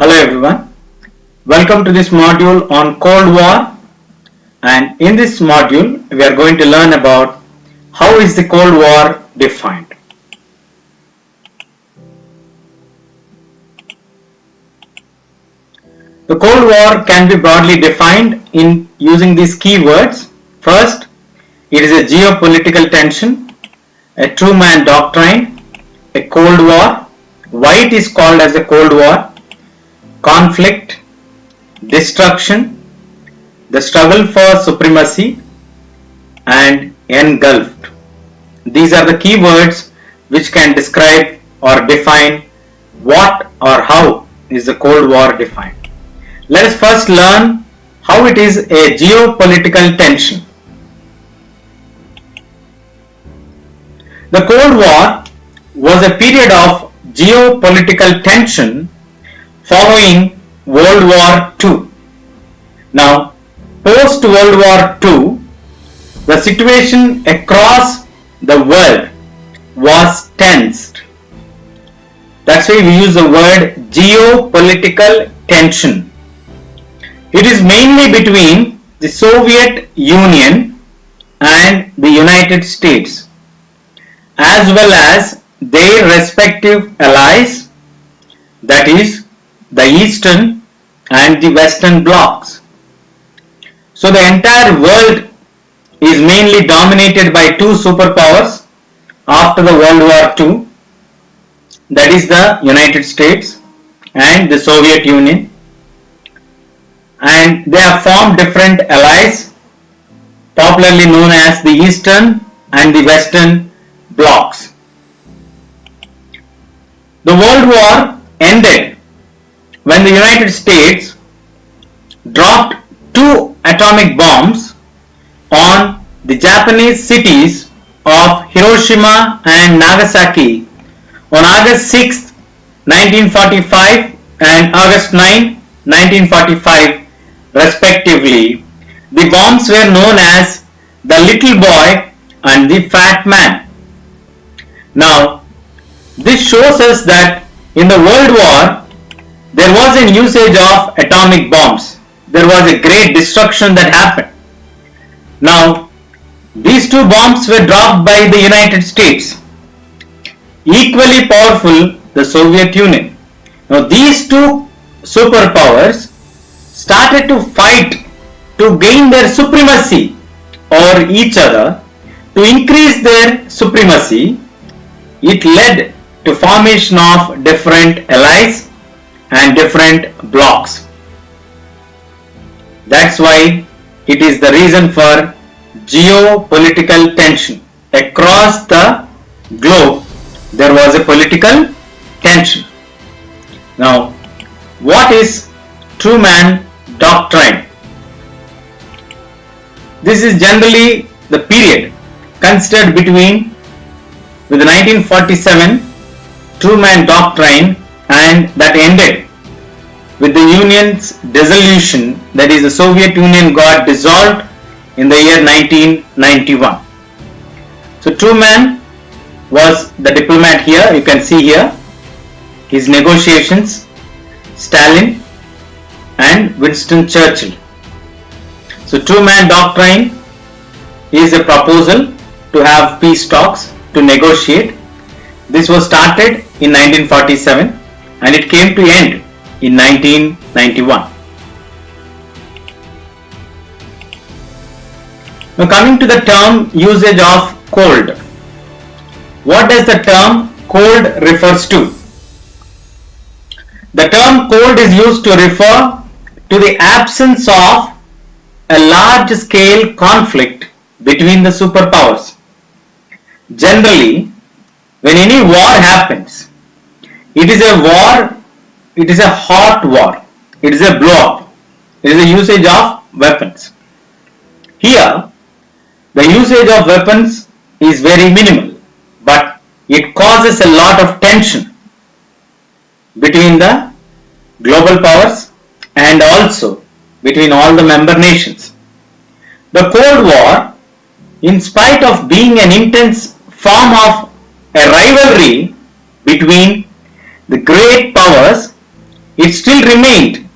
Hello everyone, welcome to this module on Cold War, and in this module we are going to learn about how is the Cold War defined. The Cold War can be broadly defined in using these keywords. First, it is a geopolitical tension, a Truman Doctrine, a Cold War. Why it is called as a Cold War? Conflict, destruction, the struggle for supremacy, and engulfed. These are the keywords which can describe or define what or how is the Cold War defined. Let us first learn how it is a geopolitical tension. The Cold War was a period of geopolitical tension following World War II. Now, post World War II, the situation across the world was tensed. That's why we use the word geopolitical tension. It is mainly between the Soviet Union and the United States, as well as their respective allies, that is, the Eastern and the Western Blocs. So the entire world is mainly dominated by two superpowers after the World War II, that is the United States and the Soviet Union, and they have formed different allies popularly known as the Eastern and the Western Blocs. The World War ended when the United States dropped two atomic bombs on the Japanese cities of Hiroshima and Nagasaki on August 6, 1945 and August 9, 1945 respectively. The bombs were known as the Little Boy and the Fat Man. Now, this shows us that in the World War there was an usage of atomic bombs. There was a great destruction that happened. Now, these two bombs were dropped by the United States. Equally powerful, the Soviet Union. Now, these two superpowers started to fight to gain their supremacy over each other. To increase their supremacy, it led to formation of different allies and different blocks. That's why it is the reason for geopolitical tension. Across the globe, there was a political tension. Now, what is Truman Doctrine? This is generally the period considered between with the 1947 Truman Doctrine and that ended with the Union's dissolution, that is, the Soviet Union got dissolved in the year 1991. So Truman was the diplomat here, you can see here his negotiations, Stalin and Winston Churchill. So Truman Doctrine is a proposal to have peace talks, to negotiate. This was started in 1947 and it came to end in 1991. Now, coming to the term usage of cold. What does the term cold refers to? The term cold is used to refer to the absence of a large scale conflict between the superpowers. Generally, when any war happens, it is a war, it is a hot war, it is a blow up, it is a usage of weapons. Here, the usage of weapons is very minimal, but it causes a lot of tension between the global powers and also between all the member nations. The Cold War, in spite of being an intense form of a rivalry between the great powers, it still remained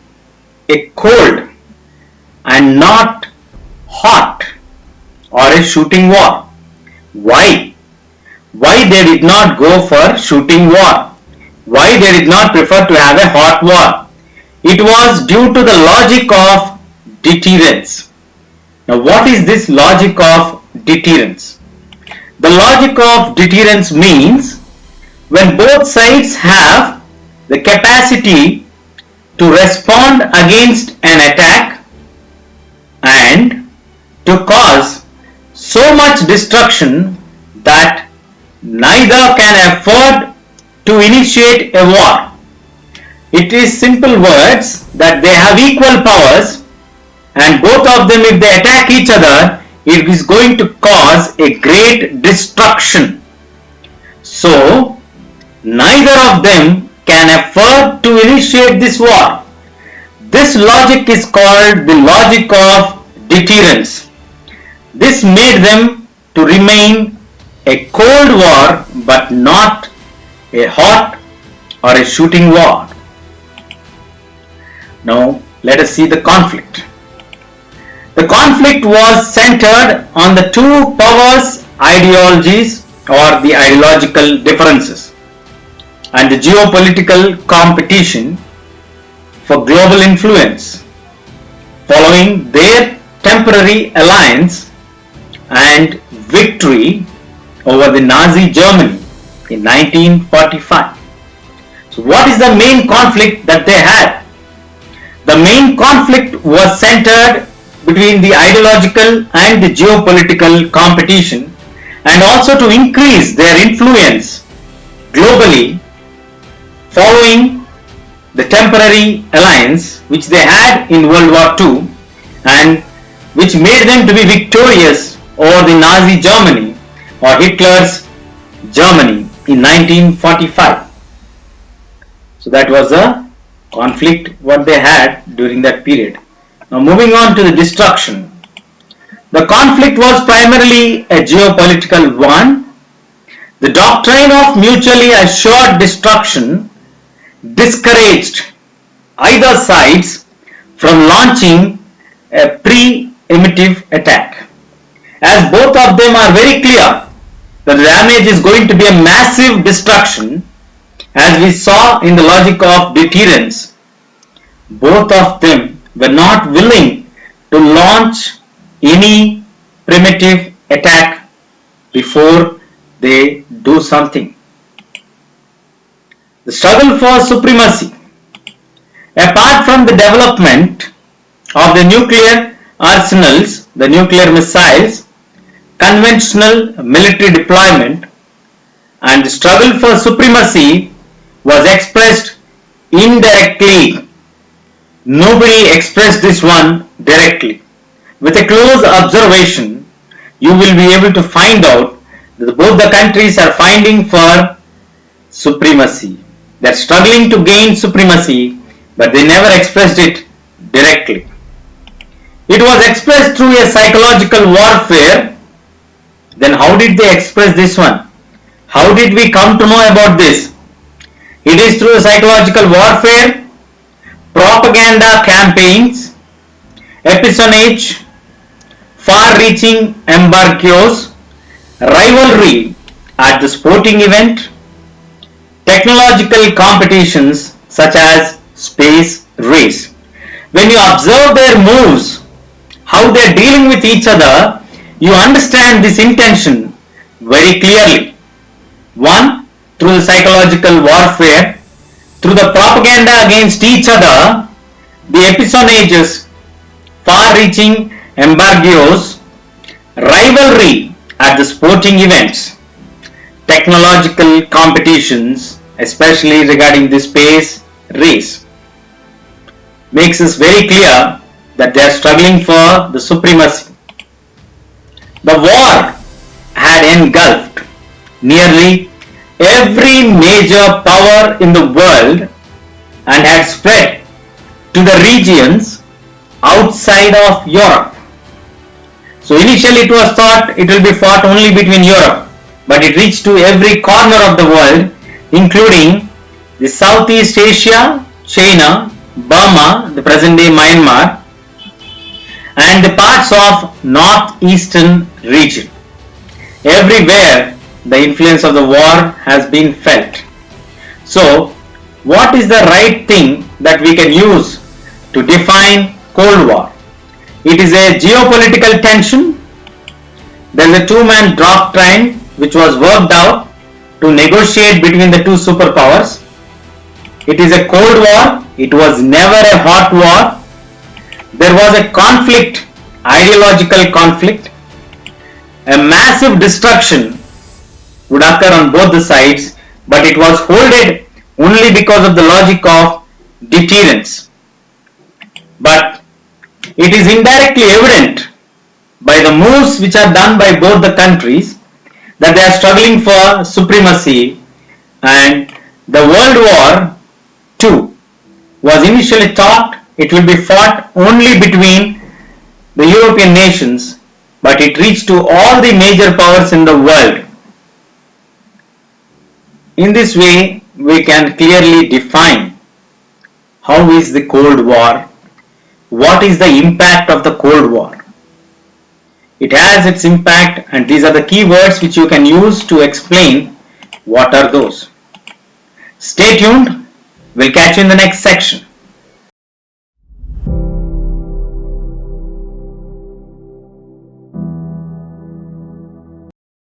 a cold and not hot or a shooting war. Why? Why they did not go for shooting war? Why they did not prefer to have a hot war? It was due to the logic of deterrence. Now what is this logic of deterrence? The logic of deterrence means when both sides have the capacity to respond against an attack and to cause so much destruction that neither can afford to initiate a war. It is simple words that they have equal powers, and both of them, if they attack each other, it is going to cause a great destruction. So neither of them can afford to initiate this war. This logic is called the logic of deterrence. This made them to remain a cold war but not a hot or a shooting war. Now let us see the conflict. The conflict was centered on the two powers' ideologies or the ideological differences and the geopolitical competition for global influence following their temporary alliance and victory over the Nazi Germany in 1945. So what is the main conflict that they had? The main conflict was centered between the ideological and the geopolitical competition, and also to increase their influence globally following the temporary alliance which they had in World War II and which made them to be victorious over the Nazi Germany or Hitler's Germany in 1945. So that was the conflict what they had during that period. Now moving on to the destruction. The conflict was primarily a geopolitical one. The doctrine of mutually assured destruction discouraged either sides from launching a preemptive attack, as both of them are very clear that the damage is going to be a massive destruction. As we saw in the logic of deterrence, both of them were not willing to launch any primitive attack before they do something. The struggle for supremacy. Apart from the development of the nuclear arsenals, the nuclear missiles, conventional military deployment, and the struggle for supremacy was expressed indirectly. Nobody expressed this one directly. With a close observation, you will be able to find out that both the countries are fighting for supremacy. They are struggling to gain supremacy, but they never expressed it directly. It was expressed through a psychological warfare. Then how did they express this one? How did we come to know about this? It is through psychological warfare, propaganda campaigns, espionage, far-reaching embargoes, rivalry at the sporting event, technological competitions such as space race. When you observe their moves, how they are dealing with each other, you understand this intention very clearly. One, through the psychological warfare, through the propaganda against each other, the espionages, far-reaching embargoes, rivalry at the sporting events, technological competitions, especially regarding the space race, makes us very clear that they are struggling for the supremacy. The war had engulfed nearly every major power in the world and had spread to the regions outside of Europe. So initially it was thought it will be fought only between Europe, but it reached to every corner of the world, including the Southeast Asia, China, Burma, the present day Myanmar, and the parts of northeastern region. Everywhere the influence of the war has been felt. So, what is the right thing that we can use to define Cold War? It is a geopolitical tension. There is a Truman Doctrine which was worked out to negotiate between the two superpowers. It is a Cold War. It was never a hot war. There was a conflict, ideological conflict. A massive destruction would occur on both the sides, but it was holded only because of the logic of deterrence. But it is indirectly evident by the moves which are done by both the countries that they are struggling for supremacy, and the World War II was initially thought it will be fought only between the European nations, but it reached to all the major powers in the world. In this way, we can clearly define how is the Cold War, what is the impact of the Cold War. It has its impact, and these are the key words which you can use to explain what are those. Stay tuned, we'll catch you in the next section.